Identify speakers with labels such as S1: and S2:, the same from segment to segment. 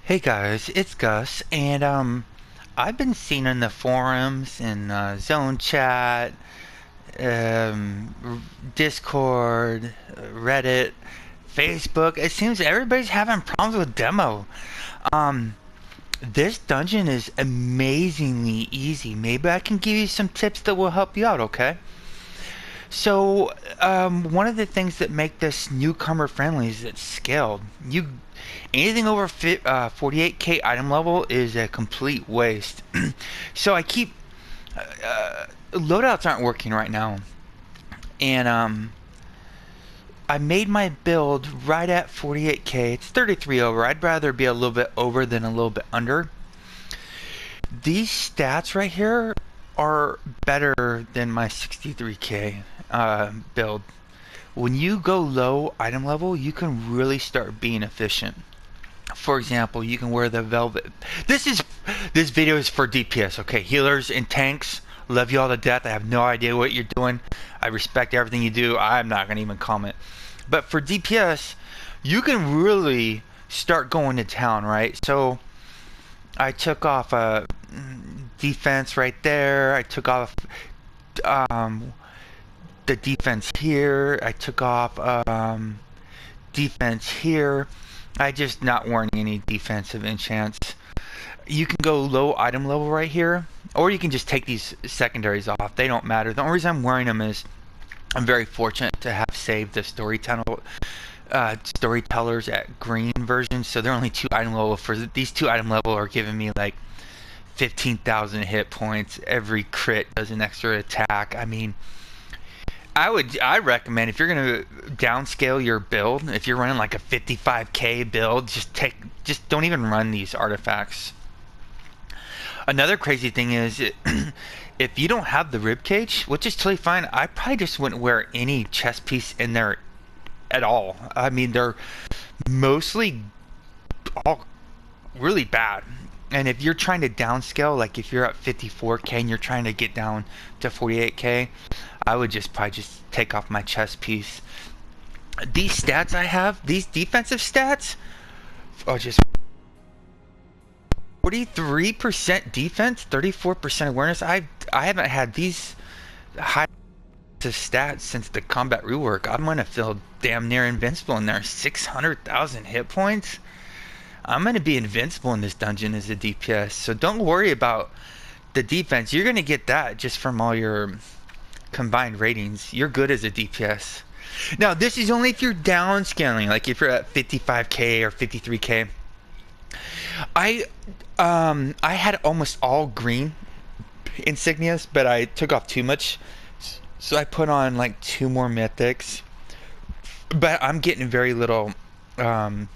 S1: Hey guys, it's Gus, and I've been seeing in the forums, in Zone Chat, Discord, Reddit, Facebook. It seems everybody's having problems with demo. Um, this dungeon is amazingly easy. Maybe I can give you some tips that will help you out. Okay? So, one of the things that make this newcomer friendly is it's scaled. Anything over 48k item level is a complete waste. So I keep loadouts aren't working right now, and I made my build right at 48k. It's 33 over. I'd rather be a little bit over than a little bit under. These stats right here are better than my 63k build. When you go low item level, you can really start being efficient. For example, you can wear the velvet. This video is for DPS. Okay, healers and tanks. Love you all to death. I have no idea what you're doing. I respect everything you do. I'm not gonna even comment. But for DPS, you can really start going to town, right? So I took off a defense right there. I took off um, the defense here. I took off defense here. I just not wearing any defensive enchants. You can go low item level right here, or you can just take these secondaries off. They don't matter. The only reason I'm wearing them is I'm very fortunate to have saved the storytellers at green version, so they're only 2 item level. For these 2 item level are giving me like 15,000 hit points. Every crit does an extra attack. I mean, I recommend if you're gonna downscale your build, if you're running like a 55k build, just don't even run these artifacts. Another crazy thing is, if you don't have the rib cage, which is totally fine, I probably just wouldn't wear any chest piece in there at all. I mean, they're mostly all really bad. And if you're trying to downscale, like if you're at 54k and you're trying to get down to 48k, I would just probably just take off my chest piece. These stats I have, these defensive stats, are just 43% defense, 34% awareness. I haven't had these high stats since the combat rework. I'm gonna feel damn near invincible in there. 600,000 hit points. I'm gonna be invincible in this dungeon as a DPS. So don't worry about the defense. You're gonna get that just from all your combined ratings. You're good as a DPS. Now this is only if you're downscaling, like if you're at 55k or 53k. I had almost all green insignias, but I took off too much, so I put on like 2 more mythics. But I'm getting very little item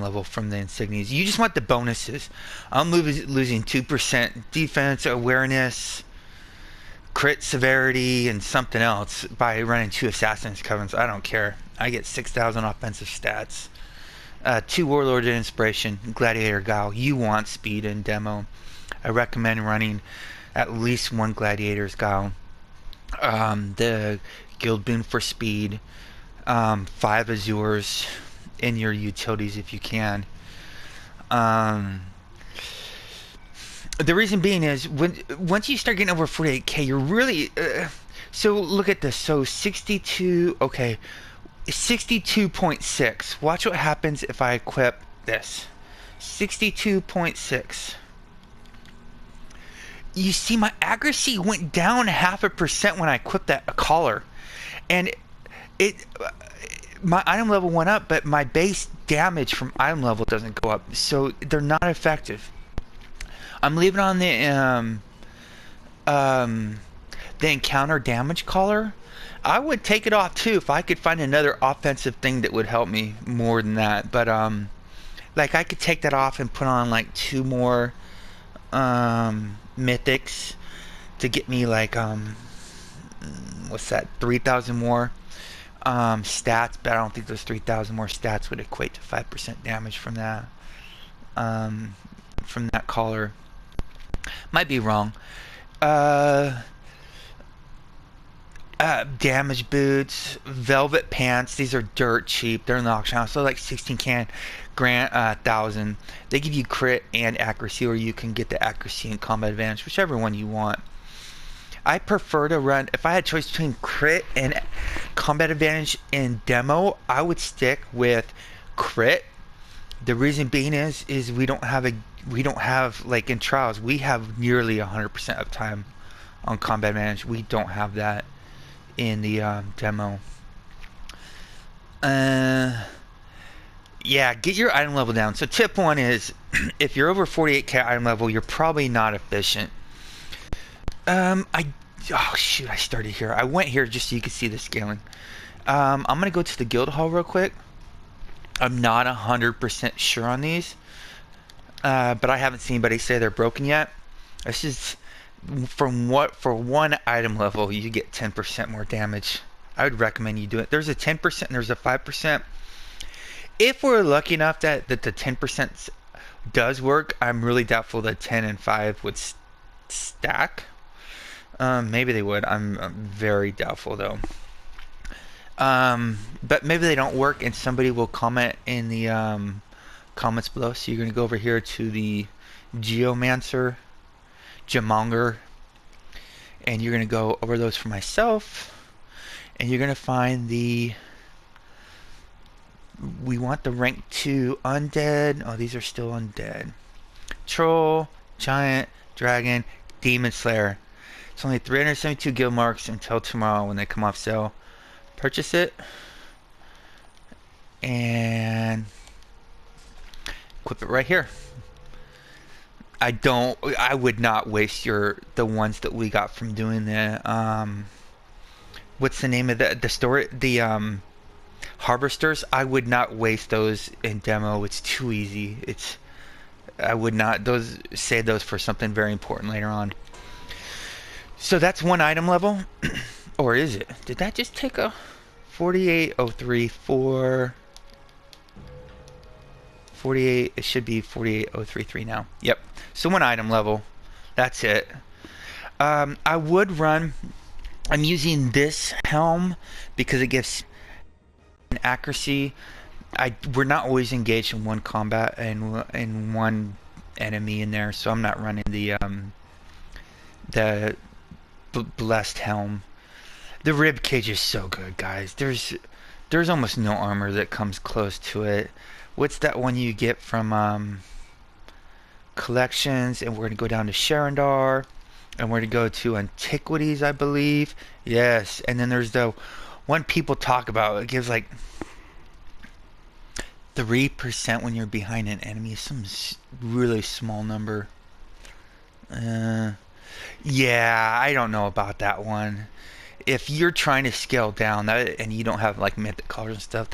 S1: level from the insignias. You just want the bonuses. I'm losing 2% defense, awareness, crit severity, and something else by running 2 Assassin's Covens. I don't care. I get 6,000 offensive stats. 2 Warlord Inspiration, Gladiator Guile. You want speed in demo. I recommend running at least 1 Gladiator's Guile. The Guild Boon for speed. 5 Azures in your utilities if you can. The reason being is once you start getting over 48k, you're really so look at this. So 62, okay, 62.6. Watch what happens if I equip this. 62.6. You see my accuracy went down 0.5% when I equipped that collar, and it my item level went up, but my base damage from item level doesn't go up, so they're not effective. I'm leaving on the encounter damage collar. I would take it off too if I could find another offensive thing that would help me more than that. But like I could take that off and put on like 2 more mythics to get me like what's that, 3,000 more stats. But I don't think those 3,000 more stats would equate to 5% damage from that collar. Might be wrong. Damage boots, velvet pants. These are dirt cheap. They're in the auction house. So like 16 can grant 1,000. They give you crit and accuracy, or you can get the accuracy and combat advantage, whichever one you want. I prefer to run, if I had choice between crit and combat advantage in demo, I would stick with crit. The reason being is we don't have like in trials, we have nearly 100% uptime on combat advantage. We don't have that in the demo. Yeah, get your item level down. So tip 1 is if you're over 48k item level, you're probably not efficient. Oh shoot, I started here. I went here just so you can see the scaling. I'm gonna go to the guild hall real quick. I'm not 100% sure on these, but I haven't seen anybody say they're broken yet. This is for one item level you get 10% more damage. I would recommend you do it. There's a 10% and there's a 5%. If we're lucky enough that the 10% does work, I'm really doubtful that 10 and 5 would stack. Maybe they would. I'm very doubtful though. But maybe they don't work, and somebody will comment in the comments below. So you're going to go over here to the Geomancer, Geomonger, and you're going to go over those for myself, and you're going to find we want the rank 2 undead. Oh, these are still undead. Troll, Giant, Dragon, Demon Slayer. It's only 372 guild marks until tomorrow when they come off sale. Purchase it and equip it right here. I would not waste the ones that we got from doing the what's the name of the store, the harvesters. I would not waste those in demo. It's too easy. I would not save those for something very important later on. So that's one item level. Or is it? Did that just take a 48,034? 48, it should be 48,033 now. Yep. So one item level. That's it. I would run, I'm using this helm because it gives an accuracy. We're not always engaged in one combat and one enemy in there, so I'm not running the blessed helm. The rib cage is so good, guys. There's almost no armor that comes close to it. What's that one you get from collections? And we're gonna go down to Sharandar, and we're gonna go to antiquities, I believe. Yes, and then there's the one people talk about. It gives like 3% when you're behind an enemy. Some really small number. Yeah, I don't know about that one. If you're trying to scale down that and you don't have like mythic colors and stuff,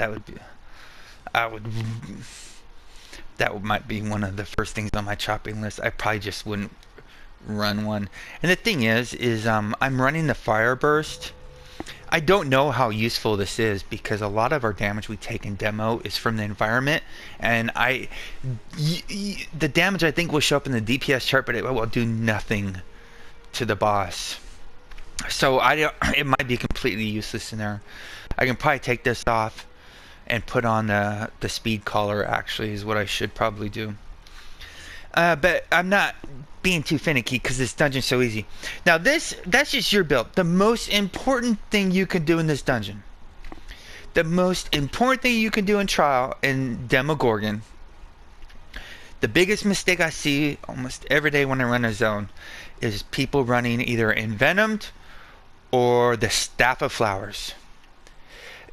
S1: that might be one of the first things on my chopping list. I probably just wouldn't run one. And the thing is I'm running the fire burst. I don't know how useful this is because a lot of our damage we take in demo is from the environment, and the damage I think will show up in the DPS chart, but it will do nothing to the boss. So it might be completely useless in there. I can probably take this off and put on the speed collar, actually, is what I should probably do. But I'm not being too finicky because this dungeon's so easy. Now that's just your build. The most important thing you can do in this dungeon, the most important thing you can do in trial in Demogorgon, the biggest mistake I see almost every day when I run a zone is people running either Envenomed or the Staff of Flowers.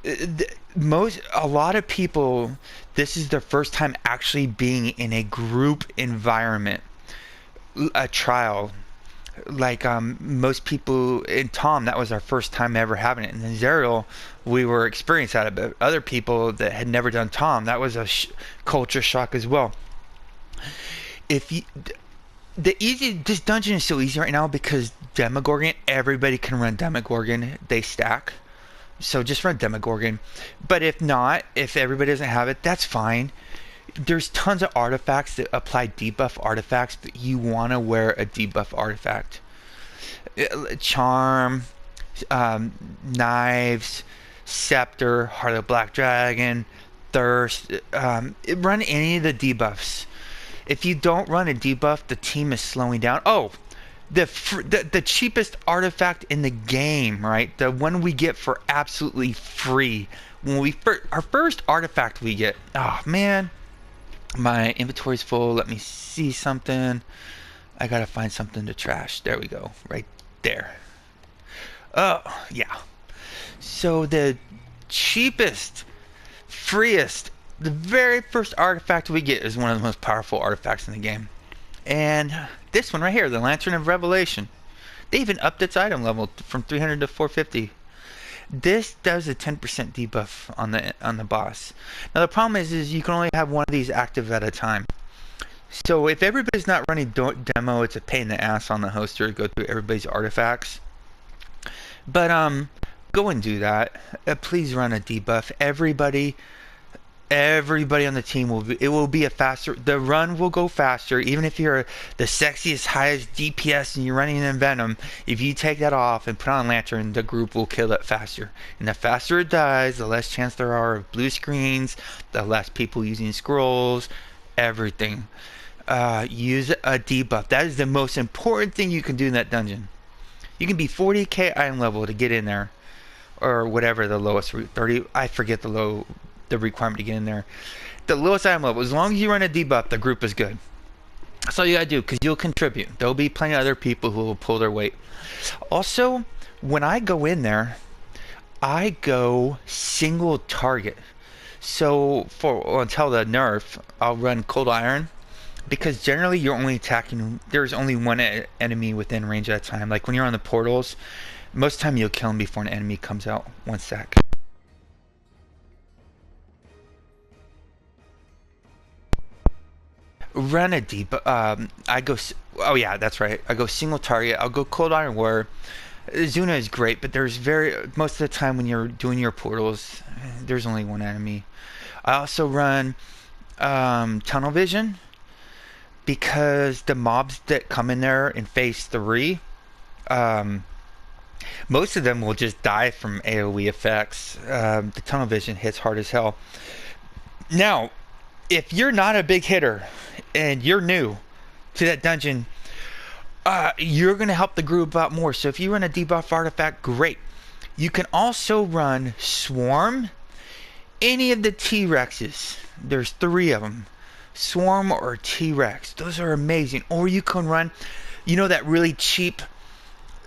S1: A lot of people, this is their first time actually being in a group environment, a trial. Like most people in Tom, that was our first time ever having it. And in Zerial, we were experienced at it, but other people that had never done Tom, that was a culture shock as well. This dungeon is so easy right now because Demogorgon, everybody can run Demogorgon. They stack. So just run Demogorgon. But if not, if everybody doesn't have it, that's fine. There's tons of artifacts that apply debuff artifacts, but you want to wear a debuff artifact. Charm, Knives, Scepter, Heart of the Black Dragon, Thirst. Run any of the debuffs. If you don't run a debuff, the team is slowing down. Oh, the cheapest artifact in the game, right? The one we get for absolutely free. When we our first artifact we get. Oh man, my inventory's full. Let me see something. I gotta find something to trash. There we go, right there. Oh yeah. So the cheapest, freest, the very first artifact we get is one of the most powerful artifacts in the game. And this one right here, the Lantern of Revelation. They even upped its item level from 300 to 450. This does a 10% debuff on the boss. Now the problem is you can only have one of these active at a time. So if everybody's not running demo, it's a pain in the ass on the hoster to go through everybody's artifacts. But go and do that. Please run a debuff. Everybody on the team will be a faster. The run will go faster, even if you're the sexiest, highest DPS and you're running in Venom. If you take that off and put on Lantern, the group will kill it faster. And the faster it dies, the less chance there are of blue screens, the less people using scrolls, everything. Use a debuff. That is the most important thing you can do in that dungeon. You can be 40k item level to get in there, or whatever the lowest 30. I forget the requirement to get in there. The lowest item level. As long as you run a debuff, the group is good. That's all you gotta do, because you'll contribute. There'll be plenty of other people who will pull their weight. Also, when I go in there, I go single target. So until the nerf, I'll run Cold Iron. Because generally you're only attacking, there's only one enemy within range at a time. Like when you're on the portals, most of the time you'll kill him before an enemy comes out. One sec. Run a deep, I go, oh yeah, that's right. I go single target. I'll go Cold Iron War. Zuna is great, but there's most of the time when you're doing your portals, there's only one enemy. I also run Tunnel Vision. Because the mobs that come in there in phase 3, most of them will just die from AoE effects. The tunnel vision hits hard as hell. Now, if you're not a big hitter and you're new to that dungeon, you're going to help the group out more. So if you run a debuff artifact, great. You can also run Swarm, any of the T-Rexes. There's 3 of them. Swarm or T-Rex. Those are amazing. Or you can run, you know, that really cheap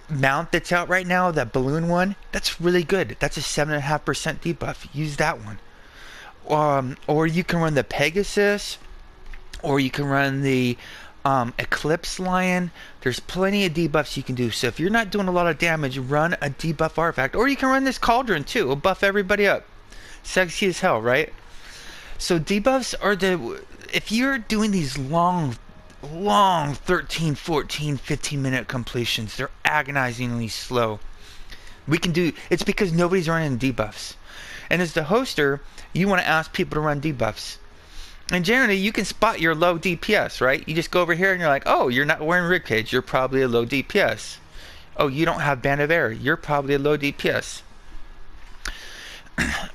S1: mount that's out right now, that balloon one? That's really good. That's a 7.5% debuff. Use that one. Or you can run the Pegasus, or you can run the Eclipse Lion. There's plenty of debuffs you can do. So if you're not doing a lot of damage, run a debuff artifact. Or you can run this Cauldron too. It'll buff everybody up. Sexy as hell, right? So debuffs are if you're doing these long 13, 14, 15 minute completions, they're agonizingly slow. It's because nobody's running debuffs. And as the hoster, you want to ask people to run debuffs. And generally, you can spot your low DPS, right? You just go over here and you're like, oh, you're not wearing ribcage, you're probably a low DPS. Oh, you don't have Band of Air, you're probably a low DPS.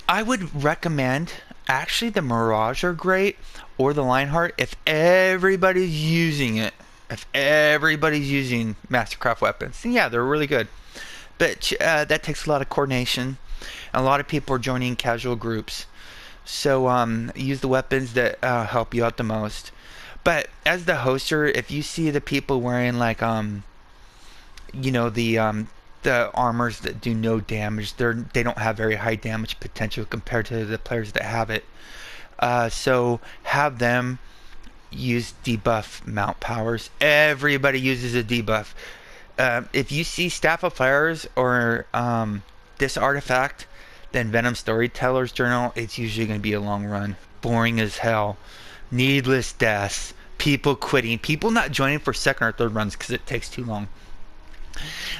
S1: I would recommend, actually the Mirage are great, or the Lionheart, if everybody's using it. If everybody's using Mastercraft weapons, then yeah, they're really good. But that takes a lot of coordination. A lot of people are joining casual groups. So use the weapons that help you out the most. But as the hoster, if you see the people wearing like you know, the armors that do no damage, they don't have very high damage potential compared to the players that have it. So have them use debuff mount powers. Everybody uses a debuff. If you see Staff of Fires or this artifact, then Venom Storyteller's Journal, it's usually going to be a long run. Boring as hell. Needless deaths. People quitting. People not joining for second or third runs because it takes too long.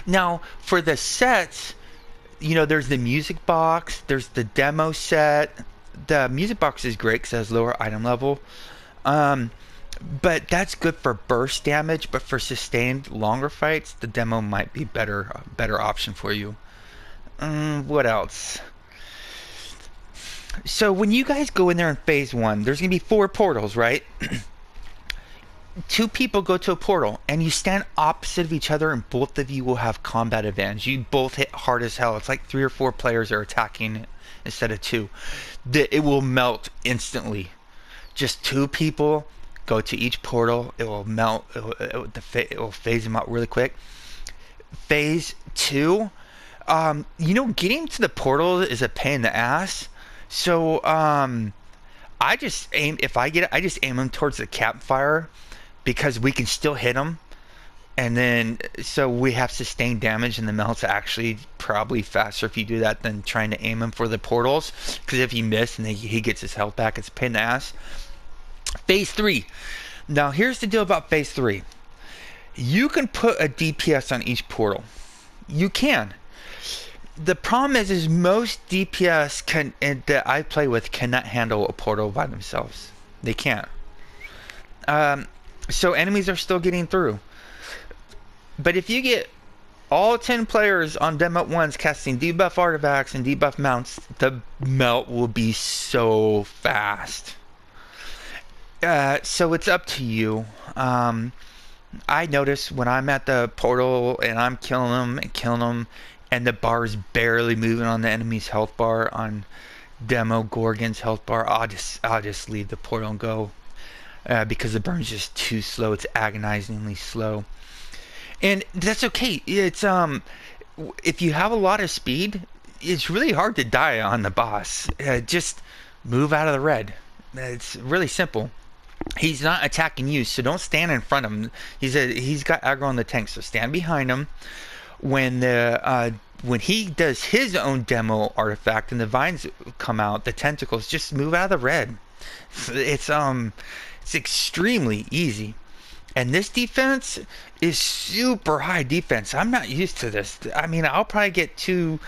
S1: Now, for the sets, you know, there's the music box. There's the demo set. The music box is great because it has lower item level. But that's good for burst damage. But for sustained longer fights, the demo might be a better option for you. What else? So when you guys go in there in phase 1, there's going to be 4 portals, right? 2 people go to a portal, and you stand opposite of each other, and both of you will have combat advantage. You both hit hard as hell. It's like 3 or 4 players are attacking instead of 2. It will melt instantly. Just 2 people go to each portal. It will melt. It will phase them out really quick. Phase 2, getting to the portal is a pain in the ass. So I just aim. If I get it, I just aim them towards the campfire, because we can still hit them, and then so we have sustained damage, and the melt's actually probably faster if you do that than trying to aim him for the portals, because if you miss and he gets his health back, it's a pain in the ass. Phase 3. Now here's the deal about phase 3. You can put a DPS on each portal. You can. The problem is most DPS that I play with cannot handle a portal by themselves. They can't. So enemies are still getting through. But if you get all 10 players on demo at once casting debuff artifacts and debuff mounts, the melt will be so fast. So it's up to you. I notice when I'm at the portal and I'm killing them, and the bar is barely moving on the enemy's health bar, on demo Gorgon's health bar, I'll just leave the portal and go. Because the burn's just too slow. It's agonizingly slow, and that's okay. It's if you have a lot of speed, it's really hard to die on the boss. Just move out of the red. It's really simple. He's not attacking you, so don't stand in front of him. He's got aggro on the tank, so stand behind him. When he does his own demo artifact and the vines come out, the tentacles, just move out of the red. It's extremely easy. And this defense is super high defense. I'm not used to this. I mean, I'll probably get too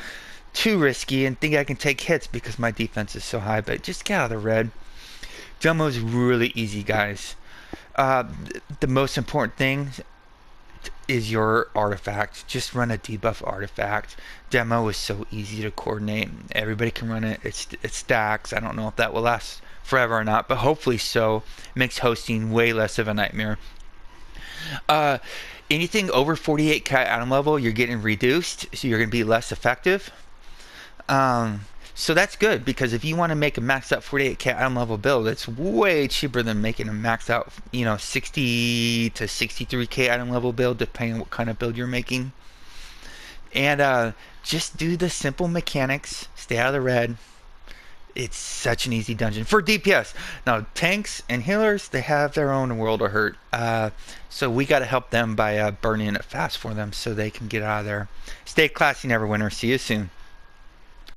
S1: risky and think I can take hits because my defense is so high, but just get out of the red. Demo is really easy, guys. The most important thing is your artifact. Just run a debuff artifact. Demo is so easy to coordinate. Everybody can run it. It stacks. I don't know if that will last forever or not, but hopefully so. It makes hosting way less of a nightmare. Anything over 48k item level, you're getting reduced, so you're going to be less effective. So that's good, because if you want to make a maxed out 48k item level build, it's way cheaper than making a maxed out 60 to 63k item level build, depending on what kind of build you're making. And just do the simple mechanics, stay out of the red. It's such an easy dungeon for DPS. Now tanks and healers, they have their own world of hurt, so we got to help them by burning it fast for them so they can get out of there. Stay classy, Neverwinter. See you soon.